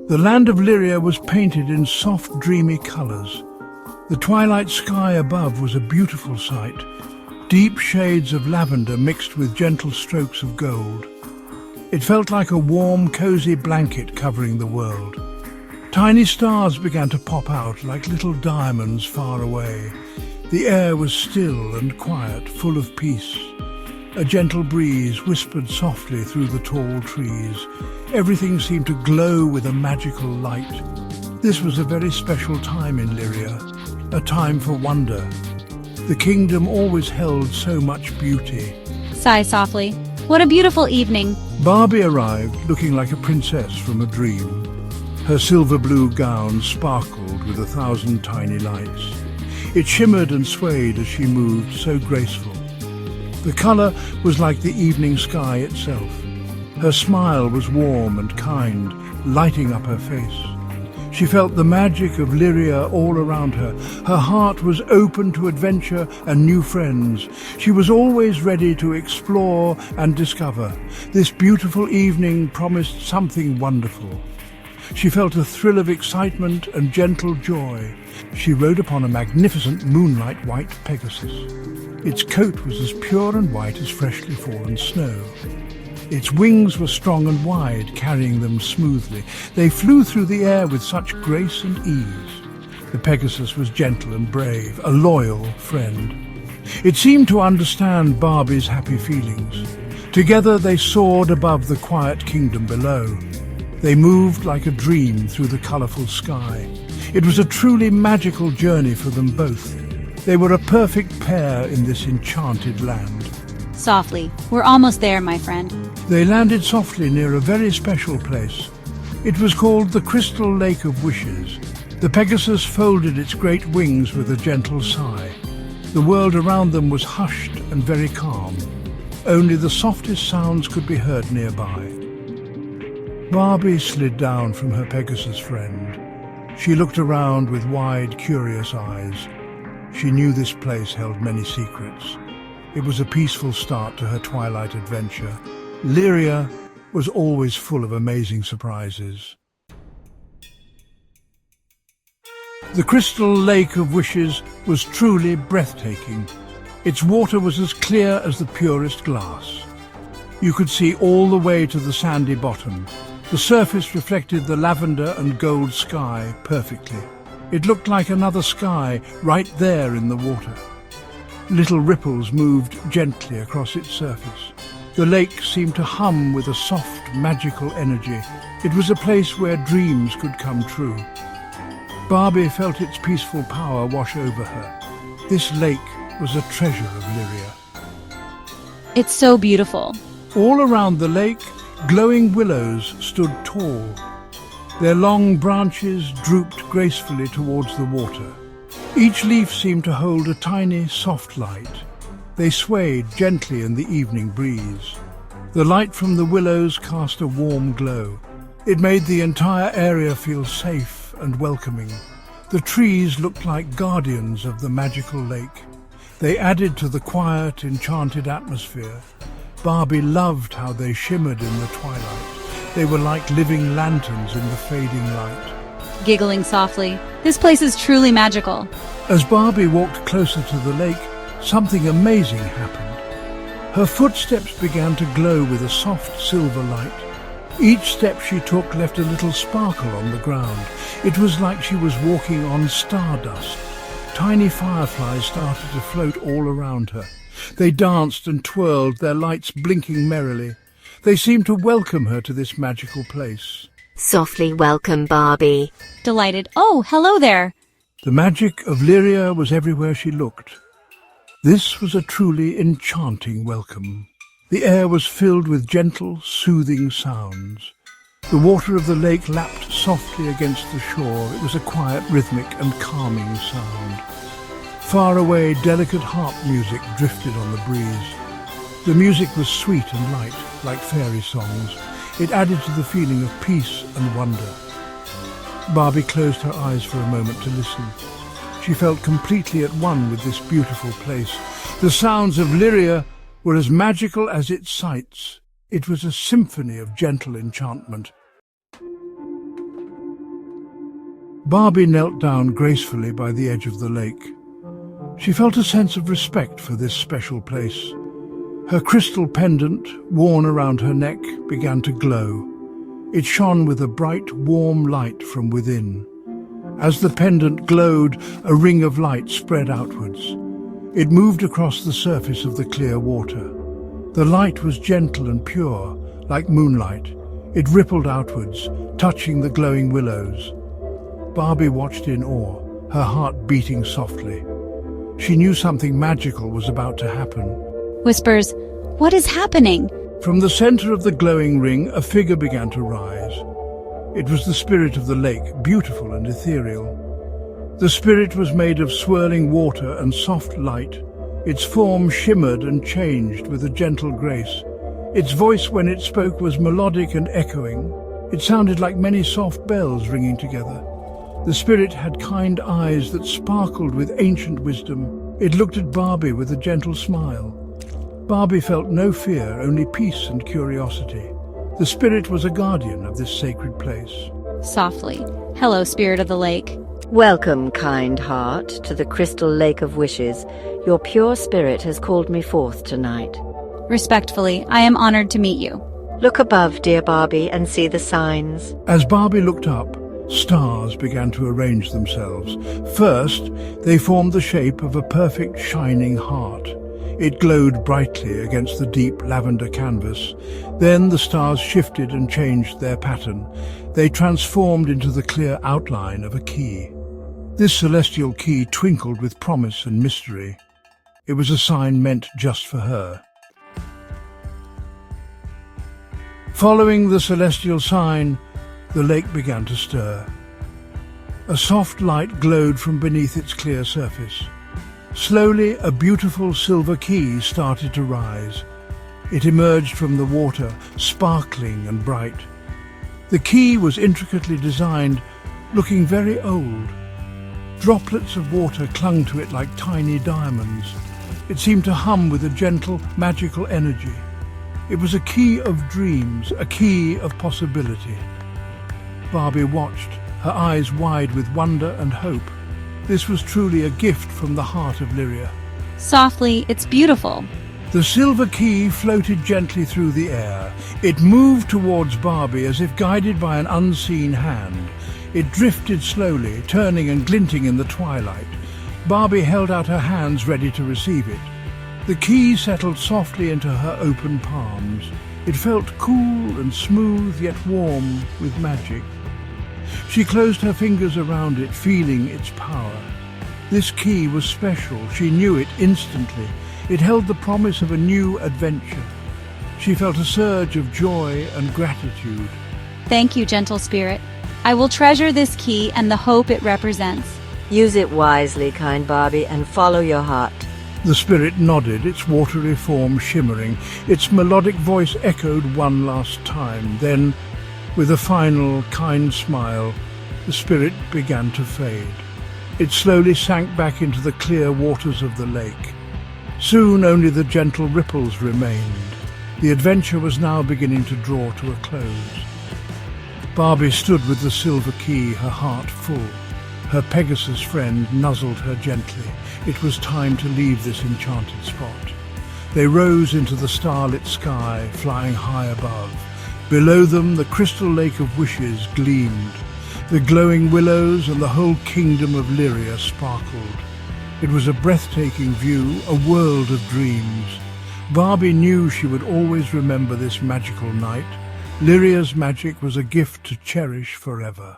The land of Lyria was painted in soft, dreamy colours. The twilight sky above was a beautiful sight, deep shades of lavender mixed with gentle strokes of gold. It felt like a warm, cosy blanket covering the world. Tiny stars began to pop out like little diamonds far away. The air was still and quiet, full of peace. A gentle breeze whispered softly through the tall trees. Everything seemed to glow with a magical light. This was a very special time in Lyria, a time for wonder. The kingdom always held so much beauty. Sigh softly. What a beautiful evening. Barbie arrived looking like a princess from a dream. Her silver blue gown sparkled with 1,000 tiny lights. It shimmered and swayed as she moved, so graceful. The colour was like the evening sky itself. Her smile was warm and kind, lighting up her face. She felt the magic of Lyria all around her. Her heart was open to adventure and new friends. She was always ready to explore and discover. This beautiful evening promised something wonderful. She felt a thrill of excitement and gentle joy. She rode upon a magnificent moonlight white Pegasus. Its coat was as pure and white as freshly fallen snow. Its wings were strong and wide, carrying them smoothly. They flew through the air with such grace and ease. The Pegasus was gentle and brave, a loyal friend. It seemed to understand Barbie's happy feelings. Together they soared above the quiet kingdom below. They moved like a dream through the colourful sky. It was a truly magical journey for them both. They were a perfect pair in this enchanted land. Softly. We're almost there, my friend. They landed softly near a very special place. It was called the Crystal Lake of Wishes. The Pegasus folded its great wings with a gentle sigh. The world around them was hushed and very calm. Only the softest sounds could be heard nearby. Barbie slid down from her Pegasus friend. She looked around with wide, curious eyes. She knew this place held many secrets. It was a peaceful start to her twilight adventure. Lyria was always full of amazing surprises. The Crystal Lake of Wishes was truly breathtaking. Its water was as clear as the purest glass. You could see all the way to the sandy bottom. The surface reflected the lavender and gold sky perfectly. It looked like another sky right there in the water. Little ripples moved gently across its surface. The lake seemed to hum with a soft, magical energy. It was a place where dreams could come true. Barbie felt its peaceful power wash over her. This lake was a treasure of Lyria. It's so beautiful. All around the lake, glowing willows stood tall. Their long branches drooped gracefully towards the water. Each leaf seemed to hold a tiny, soft light. They swayed gently in the evening breeze. The light from the willows cast a warm glow. It made the entire area feel safe and welcoming. The trees looked like guardians of the magical lake. They added to the quiet, enchanted atmosphere. Barbie loved how they shimmered in the twilight. They were like living lanterns in the fading light. Giggling softly. This place is truly magical. As Barbie walked closer to the lake, something amazing happened. Her footsteps began to glow with a soft silver light. Each step she took left a little sparkle on the ground. It was like she was walking on stardust. Tiny fireflies started to float all around her. They danced and twirled, their lights blinking merrily. They seemed to welcome her to this magical place. Softly welcome, Barbie. Delighted. Oh, hello there. The magic of Lyria was everywhere she looked. This was a truly enchanting welcome. The air was filled with gentle, soothing sounds. The water of the lake lapped softly against the shore. It was a quiet, rhythmic and calming sound. Far away, delicate harp music drifted on the breeze. The music was sweet and light, like fairy songs. It added to the feeling of peace and wonder. Barbie closed her eyes for a moment to listen. She felt completely at one with this beautiful place. The sounds of Lyria were as magical as its sights. It was a symphony of gentle enchantment. Barbie knelt down gracefully by the edge of the lake. She felt a sense of respect for this special place. Her crystal pendant, worn around her neck, began to glow. It shone with a bright, warm light from within. As the pendant glowed, a ring of light spread outwards. It moved across the surface of the clear water. The light was gentle and pure, like moonlight. It rippled outwards, touching the glowing willows. Barbie watched in awe, her heart beating softly. She knew something magical was about to happen. Whispers, "What is happening?" From the center of the glowing ring, a figure began to rise. It was the spirit of the lake, beautiful and ethereal. The spirit was made of swirling water and soft light. Its form shimmered and changed with a gentle grace. Its voice, when it spoke, was melodic and echoing. It sounded like many soft bells ringing together. The spirit had kind eyes that sparkled with ancient wisdom. It looked at Barbie with a gentle smile. Barbie felt no fear, only peace and curiosity. The spirit was a guardian of this sacred place. Softly, "Hello, spirit of the lake." Welcome, kind heart, to the crystal lake of wishes. Your pure spirit has called me forth tonight. Respectfully, I am honored to meet you. Look above, dear Barbie, and see the signs. As Barbie looked up, stars began to arrange themselves. First, they formed the shape of a perfect shining heart. It glowed brightly against the deep lavender canvas. Then the stars shifted and changed their pattern. They transformed into the clear outline of a key. This celestial key twinkled with promise and mystery. It was a sign meant just for her. Following the celestial sign, the lake began to stir. A soft light glowed from beneath its clear surface. Slowly, a beautiful silver key started to rise. It emerged from the water, sparkling and bright. The key was intricately designed, looking very old. Droplets of water clung to it like tiny diamonds. It seemed to hum with a gentle, magical energy. It was a key of dreams, a key of possibility. Barbie watched, her eyes wide with wonder and hope. This was truly a gift from the heart of Lyria. Softly, "It's beautiful." The silver key floated gently through the air. It moved towards Barbie as if guided by an unseen hand. It drifted slowly, turning and glinting in the twilight. Barbie held out her hands ready to receive it. The key settled softly into her open palms. It felt cool and smooth, yet warm with magic. She closed her fingers around it, feeling its power. This key was special. She knew it instantly. It held the promise of a new adventure. She felt a surge of joy and gratitude. Thank you, gentle spirit. I will treasure this key and the hope it represents. Use it wisely, kind Barbie, and follow your heart. The spirit nodded, its watery form shimmering. Its melodic voice echoed one last time. Then, with a final, kind smile, the spirit began to fade. It slowly sank back into the clear waters of the lake. Soon only the gentle ripples remained. The adventure was now beginning to draw to a close. Barbie stood with the silver key, her heart full. Her Pegasus friend nuzzled her gently. It was time to leave this enchanted spot. They rose into the starlit sky, flying high above. Below them, the crystal lake of wishes gleamed. The glowing willows and the whole kingdom of Lyria sparkled. It was a breathtaking view, a world of dreams. Barbie knew she would always remember this magical night. Lyria's magic was a gift to cherish forever.